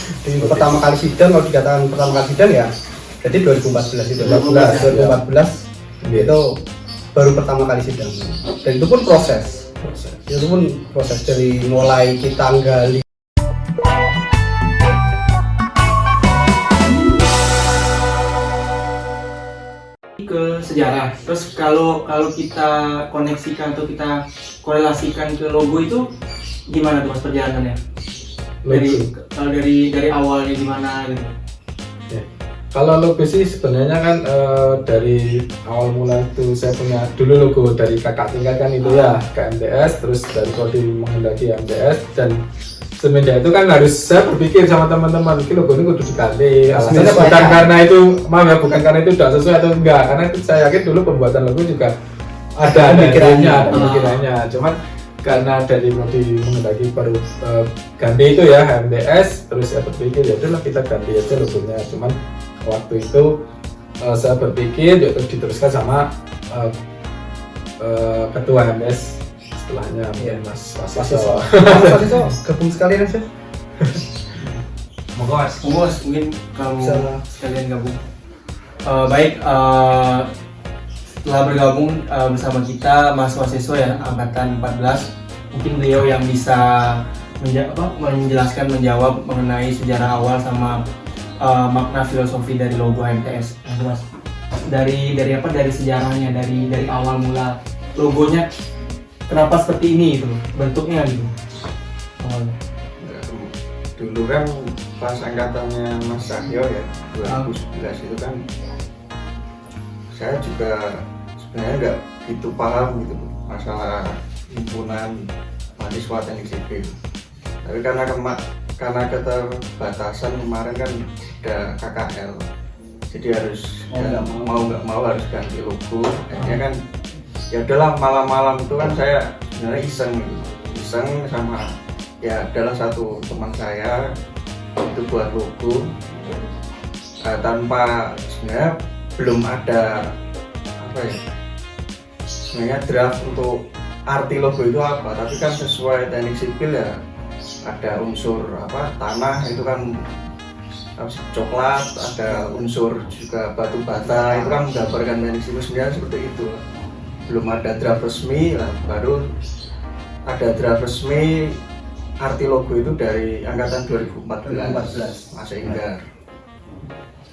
Di pertama kali sidang, kalau dikatakan pertama kali sidang ya jadi 2014 itu 2014 itu baru pertama kali sidang, dan itu pun proses dari mulai kita gali ke sejarah. Terus kalau kita koneksikan atau kita korelasikan ke logo itu gimana tuh Mas perjalanannya? Dari awalnya gimana gitu? Ya. Kalau logo sih sebenarnya kan dari awal mula itu saya punya dulu logo dari kakak tingkat kan itu ya KMTS, terus dari prodi menghendaki MTS, dan semenjak itu kan harus saya berpikir sama teman-teman ini logo ini kudu diganti. Alasannya bukan karena itu bukan karena itu tidak sesuai atau enggak, karena itu saya yakin dulu pembuatan logo juga ada pemikirannya, cuman karena dari prodi menghendaki baru ganti itu ya MTS, terus saya berpikir ya udahlah kita ganti aja logonya. Cuman waktu itu saya berpikir ya diteruskan sama ketua MTS setelahnya Mas Wasiso. Mas Wasiso gabung sekalian aja. Monggo Mas, mungkin kamu sekalian gabung. Setelah bergabung bersama kita Mas Wasiso ya, angkatan 14, mungkin beliau yang bisa menjawab mengenai sejarah awal sama makna filosofi dari logo MTS. Nah, Mas, dari sejarahnya, dari awal mula logonya kenapa seperti ini itu bentuknya gitu awalnya. Dulu kan pas angkatannya Mas Cahyo ya 2011 itu kan saya juga sebenarnya nggak gitu paham gitu masalah himpunan mahasiswa teknik sipil, tapi karena keterbatasan kemarin kan ada KKL, jadi harus mau nggak mau harus ganti logo. Akhirnya kan ya udahlah, malam-malam itu kan saya sebenarnya iseng sama ya adalah satu teman saya itu buat logo tanpa sebenarnya belum ada sebenarnya draft untuk arti logo itu apa, tapi kan sesuai teknik sipil ya ada unsur tanah itu kan coklat, ada unsur juga batu bata, itu kan menggambarkan teknik sipil sebenarnya seperti itu. Belum ada draft resmi lah, baru ada draft resmi arti logo itu dari angkatan 2014 masih Enggar.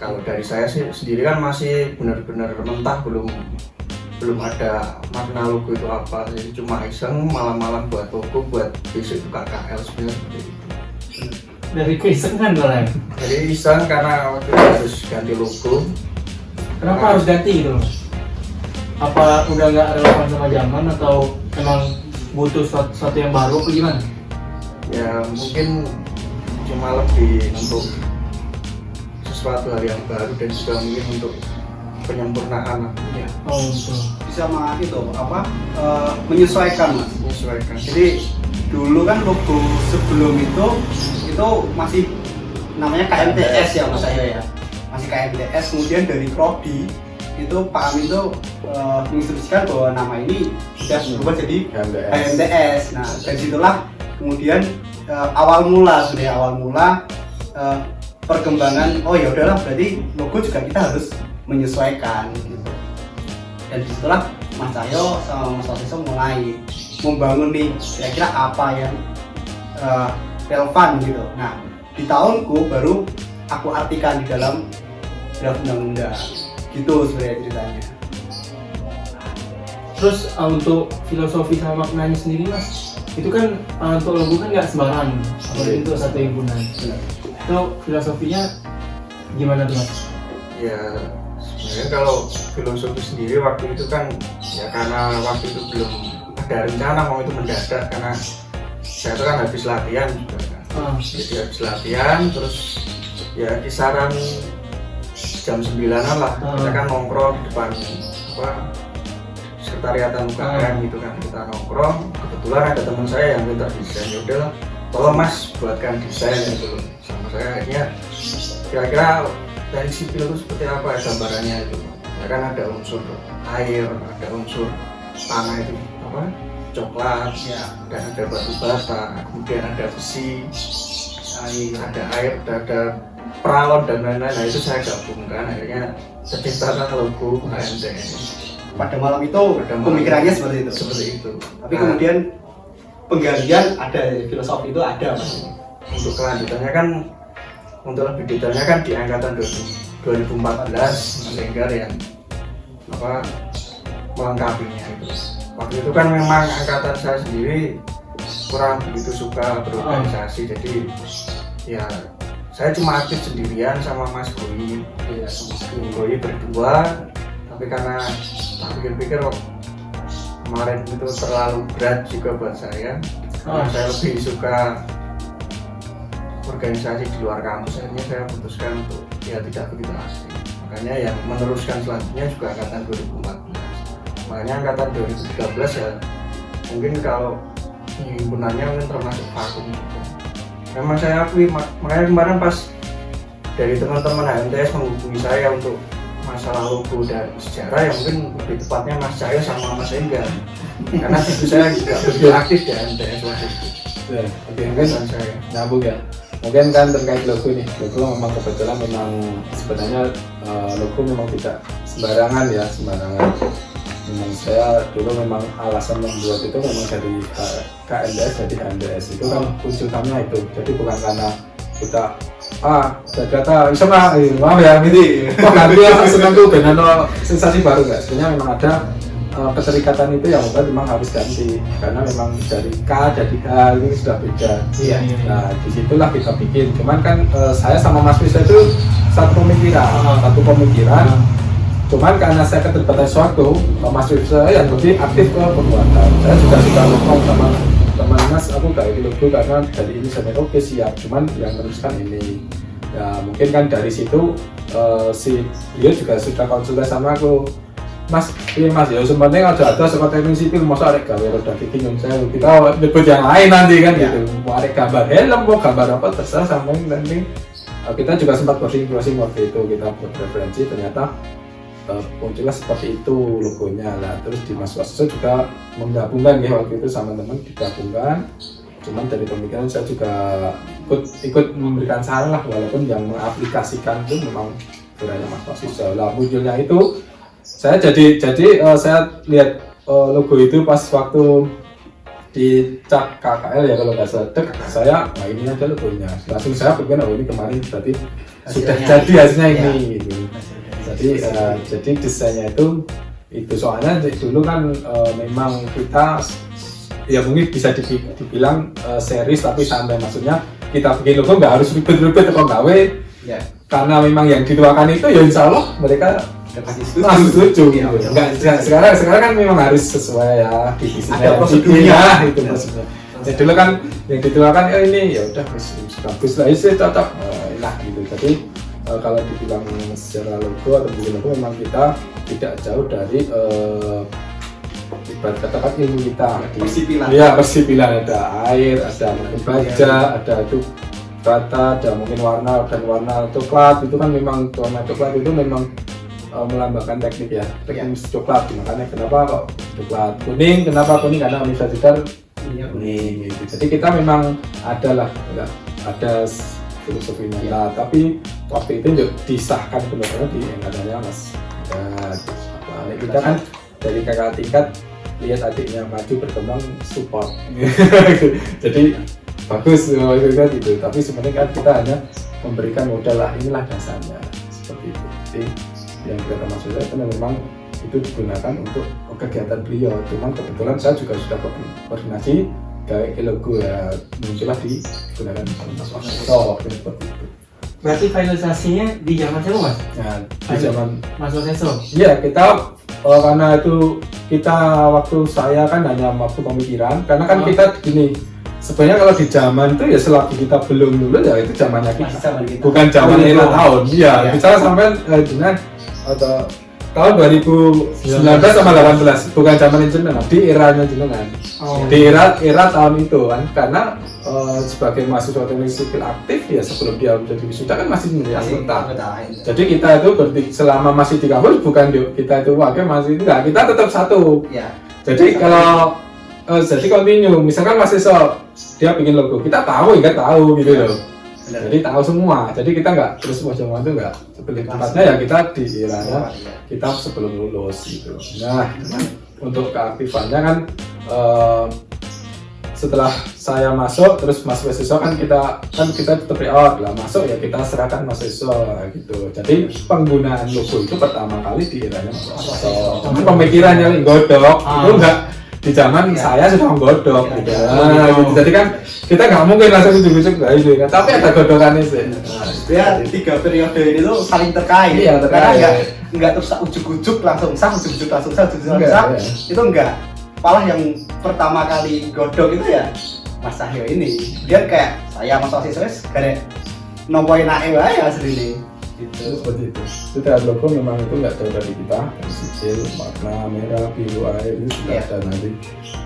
Kalau dari saya sih sendiri kan masih benar-benar mentah, belum ada makna logo itu apa, jadi cuma iseng malam-malam buat logo buat besok itu KKL sebenarnya seperti itu. Dari keisengan malah. Jadi iseng karena waktu itu harus ganti logo. Kenapa harus ganti gitu loh? Apa udah nggak relevan sama zaman atau emang butuh sesuatu yang baru atau gimana? Ya mungkin cuma lebih untuk sesuatu hal yang baru dan juga mungkin untuk penyempurnaan ya. Oh betul. Bisa menyesuaikan Mas. Menyesuaikan. Jadi dulu kan logo sebelum itu masih namanya KMTS ya Mas Ayo ya, masih KMTS. Kemudian dari prodi itu Pak Amin itu menginstruksikan bahwa nama ini sudah berubah jadi KMTS. Nah dari situlah kemudian awal mula perkembangan. Oh ya udahlah, berarti logo juga kita harus menyesuaikan gitu. Dan disitulah Mas Cahyo sama Mas Wasiso mulai membangun nih kira-kira apa yang relevan gitu. Nah di tahunku baru aku artikan di dalam draft undang-undang gitu sebenarnya ceritanya. Terus untuk filosofi sama maknanya sendiri Mas, itu kan untuk logo kan nggak sembarang, apalagi itu satu himpunan. Itu filosofinya gimana tuh Mas? Ya sebenarnya kalau filosofi sendiri waktu itu kan ya karena waktu itu belum ada rencana mau itu mendadak, karena saya itu kan habis latihan juga kan. Jadi habis latihan terus ya kisaran jam 9-an lah kita kan nongkrong di depan sekretariatan UKM gitu kan, kita nongkrong. Kebetulan ada teman saya yang minta desain, ya udahlah tolong Mas buatkan desain gitu sama saya. Akhirnya kira-kira teknik sipil itu seperti apa ya gambarannya itu ya kan, ada unsur air, ada unsur tanah itu coklat ya, dan ada batu bata, kemudian ada besi, ada air, ada peralon dan lain-lain. Nah itu saya gabungkan, akhirnya terciptakan logo HMTS. Pada malam itu pemikirannya seperti itu. Seperti itu. Tapi kemudian penggalian ada filosofi itu ada Mas. Untuk kelanjutannya kan, untuk lebih detailnya kan di angkatan 2014 Mas Enggar yang melengkapinya itu. Waktu itu kan memang angkatan saya sendiri kurang begitu suka berorganisasi, jadi ya saya cuma aktif sendirian sama Mas Boyi. Iya, sama Boyi berdua, tapi karena tak pikir-pikir kemarin itu terlalu berat juga buat saya. Karena saya lebih suka organisasi di luar kampus, akhirnya saya putuskan untuk ya tidak begitu asik. Makanya yang meneruskan selanjutnya juga angkatan 2014. Makanya angkatan 2013 ya mungkin kalau himpunannya mungkin termasuk vakum juga. Memang saya akui, makanya kemarin pas dari teman-teman HMTS menghubungi saya untuk masalah logo dan sejarah, yang mungkin lebih tepatnya Mas Cahyo sama Mas Enggar, karena itu saya juga begitu aktif di HMTS waktu itu. Oke, mungkin saya nyambung ya. Mungkin kan terkait logo nih, logo memang kebetulan memang sebenarnya logo memang tidak sembarangan ya, sembarangan. Memang saya dulu memang alasan membuat itu memang dari KNDS, jadi HMTS itu kan ujutannya itu, jadi bukan karena kita data bisa nggak, maaf ya ini ganti ya senang tuh dengan sensasi baru nggak, sebenarnya memang ada keterikatan itu yang memang harus ganti karena memang dari K jadi H ini sudah beda. Iya. Nah disitulah kita bikin, cuman kan saya sama Mas Wisda itu satu pemikiran, cuman karena saya keterbatasan waktu, Mas Wisda yang lebih aktif ke pembuatan. Saya juga sudah ngomong sama teman Mas, aku gak ini logo karena dari ini saya oke siap, cuman yang meneruskan ini ya mungkin kan dari situ si beliau juga sudah konsultasi sama aku, Mas, ini Mas ya sebenarnya ada sekolah teknik sipil, masa ada gawe roda bingung saya, kita nyebut yang lain nanti kan gitu, mau ada gambar helm, mau gambar apa terserah, sama nanti kita juga sempat browsing waktu itu, kita buat referensi, ternyata muncullah seperti itu logonya lah. Terus di Mas Waseso juga menggabungkan ya waktu itu sama teman digabungkan, cuman dari pemikiran saya juga ikut memberikan saran lah, walaupun yang mengaplikasikan itu memang beranya Mas Waseso lah. Munculnya itu saya jadi saya lihat logo itu pas waktu di cap KKL ya kalau nggak salah, saya nah ini aja logonya, langsung saya pikir ini kemarin berarti sudah jadi hasilnya ini gitu. Jadi desainnya itu soalnya dulu kan memang kita ya mungkin bisa dibilang series tapi santai, maksudnya kita bikin logo nggak harus ribet-ribet atau gawe ya, karena memang yang dituakan itu ya insya Allah mereka langsung setuju gitu. Sekarang kan memang harus sesuai ya divisinya, prosedurnya itu maksudnya. Ya dulu kan yang dituakan ini ya udah bagus lah, isi cocok lah gitu. Jadi kalau dibilang secara logo atau bikin logo memang kita tidak jauh dari ibarat katakan ilmu kita persipilan. Iya, persipilan, ada air, ada mungkin baja, ada itu bata, ada mungkin warna dan warna coklat itu kan memang warna coklat itu memang melambangkan teknik ya, teknik coklat. Makanya kenapa kok coklat, kuning, kenapa kuning, karena universitas kuning gitu. Jadi kita memang ada filosofinya lah, tapi waktu itu juga disahkan benar-benar di angkatannya Mas. Nah, kita kan dari kakak tingkat lihat adiknya maju berkembang support jadi bagus gitu, tapi sebenarnya kan kita hanya memberikan modal lah, inilah dasarnya seperti itu. Jadi yang kata Mas Wisda itu memang itu digunakan untuk kegiatan beliau, cuman kebetulan saya juga sudah koordinasi kayak logo ya, muncullah digunakan sama Mas Waseso seperti itu. Berarti finalisasinya di zaman siapa Mas? Nah, di zaman Mas Waseso? Iya, kita karena itu kita waktu saya kan hanya waktu pemikiran, karena kan kita gini, sebenarnya kalau di zaman itu ya selagi kita belum lulus ya itu zamannya kita, bukan zaman era tahun. Iya, misalnya sampai dengan atau tahun 2019 sama 18, bukan zaman jenengan, di eranya jenengan. Di era tahun itu kan, karena sebagai mahasiswa teknik sipil aktif ya sebelum dia menjadi wisuda kan masih menjadi anggota. Jadi kita itu selama masih di kampus bukan kita itu wakil masih enggak, kita tetap satu. Ya. Jadi kalau jadi continue, misalkan mahasiswa dia bikin logo, kita tahu gitu loh. Benar. Jadi tahu semua. Jadi kita nggak terus wajah itu nggak sebelum tempatnya ya kita di iranya kita sebelum lulus gitu. Nah, untuk keaktifannya kan setelah saya masuk terus Mas Mahasiswa kan kita tetap pre-out lah, masuk ya kita serahkan mahasiswa gitu. Jadi penggunaan logo itu pertama kali di eranya Mas Mahasiswa. Cuman pemikirannya godok itu enggak di zaman saya sudah menggodok gitu. Nah, gitu. Jadi kan kita nggak mungkin langsung ujuk-ujuk lah itu kan, tapi ada godokannya sih. Ya 3 periode ini tuh saling terkait. Iya, terkait. Karena enggak terus ujuk-ujuk langsung sah, ujuk-ujuk langsung sah, ujuk-ujuk langsung sah. Enggak, Itu enggak. Malah yang pertama kali godok itu ya Mas Cahyo ini. Dia kayak saya Mas Mahasiswa kayak nompoin nae wae asli ini. Itu seperti itu. Setiap logo memang itu nggak jauh dari kita, dari sipil, warna merah, biru, air itu sudah ada nanti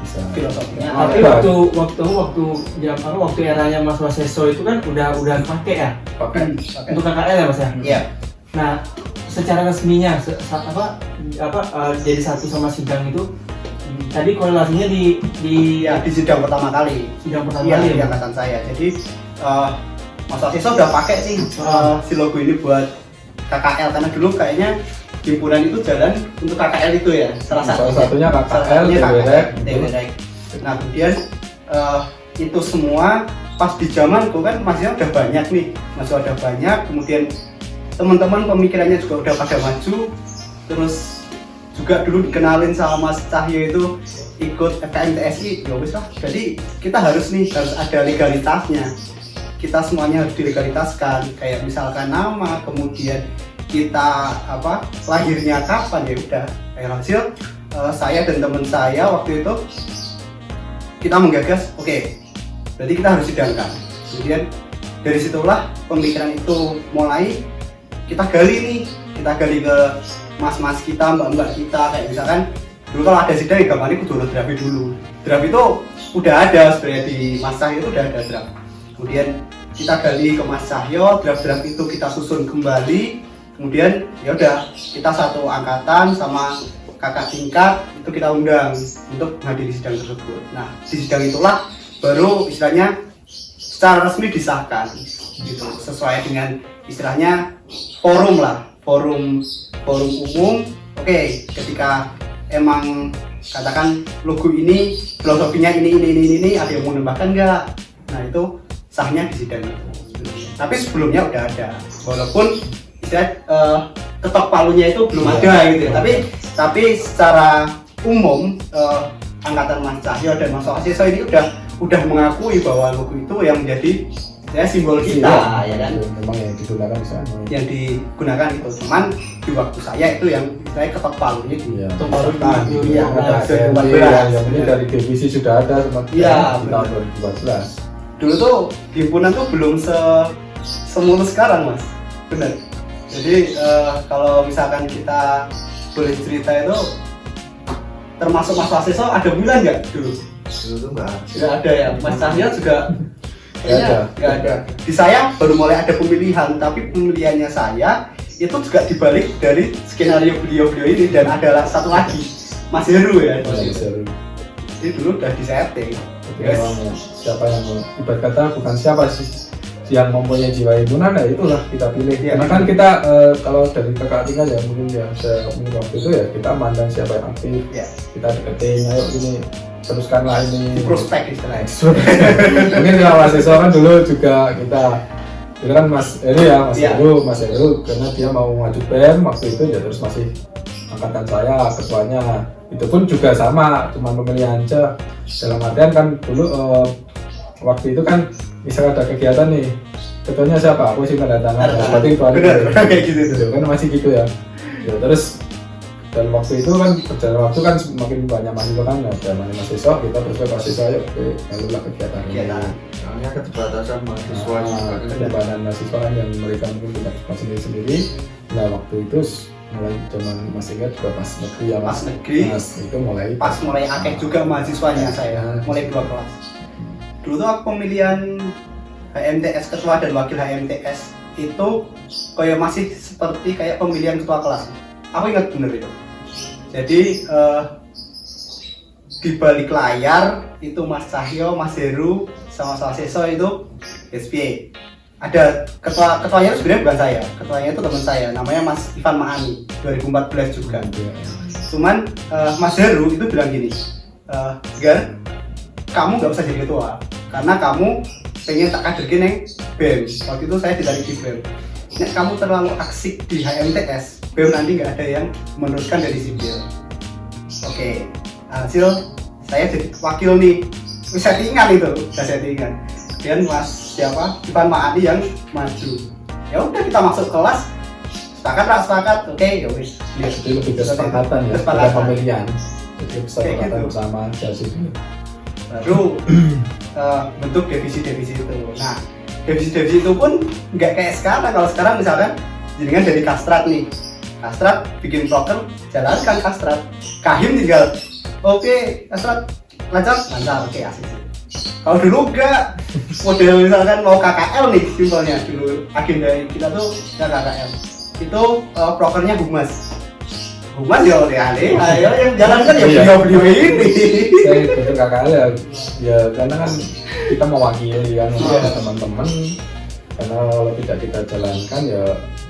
bisa. Filosofinya. Tapi waktu eranya Mas Waseso itu kan udah pakai ya Pakai. untuk KKL ya Mas ya. Iya. Nah, secara resminya jadi satu sama sidang itu tadi korelasinya di Ya di sidang pertama kali. sidang pertama Iya, kali di ya. angkatan saya. Jadi Mas Mahasiswa udah pakai sih si logo ini buat KKL karena dulu kayaknya himpunan itu jalan untuk KKL itu ya salah satunya KKL, TWREC. Nah kemudian itu semua pas di zamanku kan masih udah banyak nih, masih ada banyak. Kemudian teman-teman pemikirannya juga udah pada maju, terus juga dulu dikenalin sama Mas Cahyo itu ikut FKM-TSI, ya wis lah. Jadi kita harus ada legalitasnya. Kita semuanya harus dilegalitaskan, kayak misalkan nama, kemudian kita lahirnya kapan, ya udah. Kayak hasil saya dan teman saya waktu itu kita menggagas, oke, berarti kita harus sidangkan. Kemudian dari situlah pemikiran itu mulai kita gali ke mas-mas kita, mbak-mbak kita, kayak misalkan dulu kalau ada sidang ya gambarnya kudu draft dulu. Draft itu udah ada sebenarnya di Mas Cahyo itu udah ada draft. Kemudian kita gali ke Mas Cahyo, draft-draft itu kita susun kembali. Kemudian ya udah kita satu angkatan sama kakak tingkat itu kita undang untuk menghadiri sidang tersebut. Nah di sidang itulah baru istilahnya secara resmi disahkan gitu, sesuai dengan istilahnya forum umum. Oke, ketika emang katakan logo ini filosofinya ini ada yang mau nambahkan nggak? Nah itu sahnya di sidang itu. Tapi sebelumnya udah ada, walaupun istilah ketok palunya itu belum ada gitu ya. Tapi secara umum angkatan Mas Cahyo dan Mas Mahasiswa ini udah mengakui bahwa logo itu yang menjadi simbol kita, ya kan? Memang yang digunakan di sana. Yang digunakan itu, cuman di waktu saya itu yang saya ketok palunya di Ketok palu Iya, Ada ada SMB yang ini dari divisi sudah ada Iya, di tahun 2014. Dulu tuh himpunan tuh belum semulus sekarang Mas, bener. Jadi kalau misalkan kita boleh cerita itu termasuk Mas Mahasiswa ada bulan nggak dulu? Dulu tuh Nggak ada ya. Mas Cahyo juga kayaknya Nggak nggak ada. Di saya baru mulai ada pemilihan, tapi pemilihannya saya itu juga dibalik dari skenario beliau ini, dan ada satu lagi Mas Heru ya. Seru. Jadi dulu udah disetting. Yes. Memang siapa yang ibarat kata bukan siapa sih yang mempunyai jiwa himpunan, ya itulah kita pilih. Iya. Karena kan kita kalau dari kakak tingkat ya mungkin ya saya waktu itu ya kita mandang siapa yang aktif, Ya, kita deketin, ayo ini teruskanlah ini. prospek istilahnya. Mungkin kalau mahasiswa kan dulu juga kita kan Mas Heru ya, Mas Heru karena dia mau maju BEM waktu itu ya, terus masih angkatan saya ketuanya, itu pun juga sama, cuma pemilihan aja. Dalam artian kan dulu waktu itu kan misalnya ada kegiatan nih, ketuanya siapa? Aku sih tanda tangan, berarti itu Bener, kayak gitu. kan masih gitu ya. Terus dan waktu itu kan berjalan waktu kan semakin banyak mahasiswa kan, ada mahasiswa kita terus mahasiswa ya, oke lalulah kegiatan ini. soalnya keterbatasan mahasiswa juga. Keterbatasan mahasiswa kan yang mereka mungkin punya kelas sendiri. Nah waktu itu mulai zaman masih ingat juga pas negeri ya Pas negeri. Mas itu mulai Mulai akeh juga mahasiswanya saya, mulai 2 kelas. Dulu tuh aku pemilihan HMTS ketua dan wakil HMTS itu kayak masih seperti kayak pemilihan ketua kelas. Aku ingat bener itu. Jadi di balik layar itu Mas Cahyo, Mas Heru, sama Mas Mahasiswa itu SPA. ada ketuanya itu sebenarnya bukan saya, ketuanya itu teman saya, namanya Mas Ivan Maani, 2014 juga. Cuman Mas Heru itu bilang gini, Gar, kamu nggak usah jadi ketua, karena kamu pengen tak kaderkin yang BEM. Waktu itu saya ditarik di BEM. Nek kamu terlalu asik di HMTS, BEM nanti nggak ada yang meneruskan dari sipil. Oke, hasil saya jadi wakil nih, settingan itu, udah settingan. Dan Mas siapa, Ivan Maani yang maju. Ya udah kita masuk kelas, sepakat, oke, ya wis. Jadi lebih kesepakatan ya, bukan pemilihan. Jadi kesepakatan bersama hasil itu. Baru bentuk divisi-divisi itu. Nah, divisi-divisi itu pun nggak kayak sekarang. Kalau sekarang misalkan jaringan dari Kastrat nih, Kastrat bikin proker, jalankan Kastrat. Kahim tinggal, oke, Kastrat lancar, oke, asik sih. Kalau dulu enggak, model misalkan mau KKL nih, simpelnya dulu agenda kita tuh ya KKL. Itu prokernya Humas ya aneh, ayo yang jalan kan ya beliau ini. Saya ikut KKL ya karena kan kita mewakili kan teman-teman, karena kalau tidak kita jalankan ya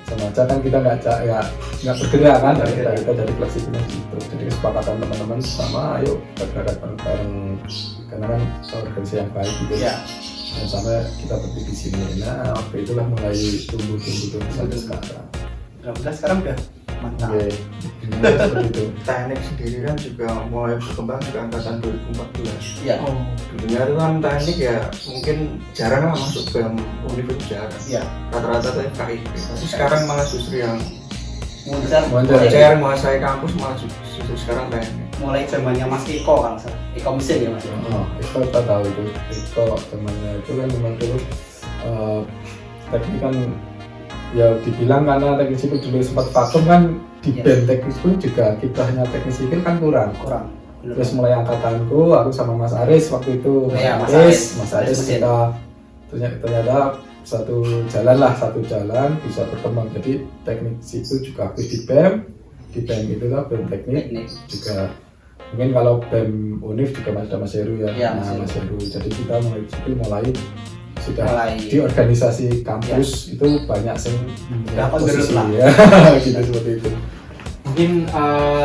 sama aja kan kita nggak bergerak kan, kita jadi fleksibilitas itu. Jadi kesepakatan teman-teman sama, ayo bergerak bareng-bareng karena kan organisasi yang baik gitu ya. Dan sampai kita berdiri di sini. Nah waktu itulah mulai tumbuh sampai sekarang. Alhamdulillah sekarang udah mantap. Seperti itu. Teknik sendiri kan juga mulai berkembang juga angkatan 2014. Iya. Dulunya itu kan teknik ya mungkin jarang lah masuk ke universitas jarang. Iya. Rata-rata tuh FKI. Tapi sekarang malah justru yang Muncar. CR menguasai kampus malah justru sekarang teknik. Mulai zamannya Mas Eko kan, Eko mesin ya Mas. Eko kita tahu itu. Eko temannya itu kan memang dulu teknik kan ya dibilang karena teknik sipil dulu sempat vakum kan di BEM teknik sipil juga kiprahnya teknik sipil kan kurang. Terus mulai angkatanku, aku sama Mas Aris waktu itu, Mas Aris kita ternyata satu jalan bisa berkembang. Jadi teknik sipil juga aktif di BEM itu lah BEM teknik juga. Mungkin kalau BEM Unif juga masih ada Mas Heru ya, Mas Heru. Jadi kita mulai sudah di organisasi kampus itu banyak yang posisi ya, gitu seperti itu. Mungkin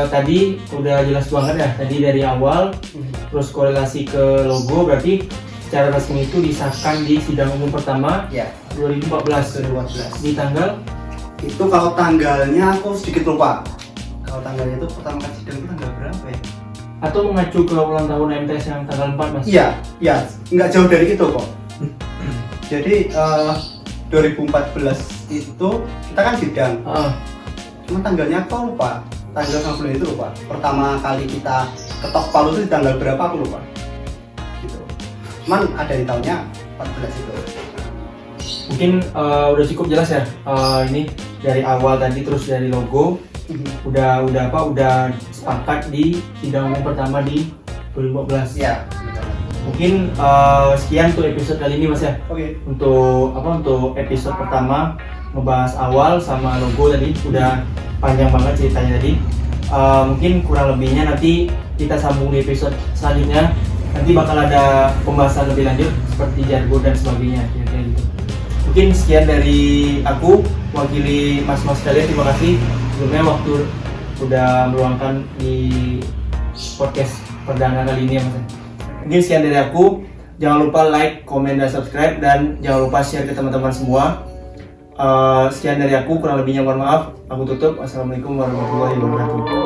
tadi udah jelas banget ya, tadi dari awal, terus korelasi ke logo berarti secara resmi itu disahkan di sidang umum pertama 2014 di tanggal itu. Kalau tanggalnya aku sedikit lupa. Kalau tanggalnya itu pertama kali sidang itu tanggal berapa ya? Atau mengacu ke ulang tahun MTS yang tanggal 4 Mas? Iya, nggak jauh dari itu kok. Jadi 2014 itu kita kan sidang. Cuma tanggalnya aku lupa. Tanggal sama bulan itu lupa. Pertama kali kita ketok palu itu di tanggal berapa aku lupa. Gitu. Cuman ada di tahunnya 14 itu. Mungkin udah cukup jelas ya. Ini dari awal tadi terus dari logo udah sepakat di sidang umum pertama di 2014. Iya. Mungkin sekian untuk episode kali ini Mas ya. Oke. Untuk episode pertama ngebahas awal sama logo tadi udah panjang banget ceritanya tadi. Mungkin kurang lebihnya nanti kita sambung di episode selanjutnya. Nanti bakal ada pembahasan lebih lanjut seperti jargon dan sebagainya kira-kira gitu. Mungkin sekian dari aku mewakili mas-mas kalian, terima kasih sebelumnya waktu udah meluangkan di podcast perdana kali ini ya Mas. Mungkin sekian dari aku. Jangan lupa like, komen, dan subscribe, dan jangan lupa share ke teman-teman semua. Sekian dari aku, kurang lebihnya mohon maaf. Aku tutup. Wassalamualaikum warahmatullahi wabarakatuh.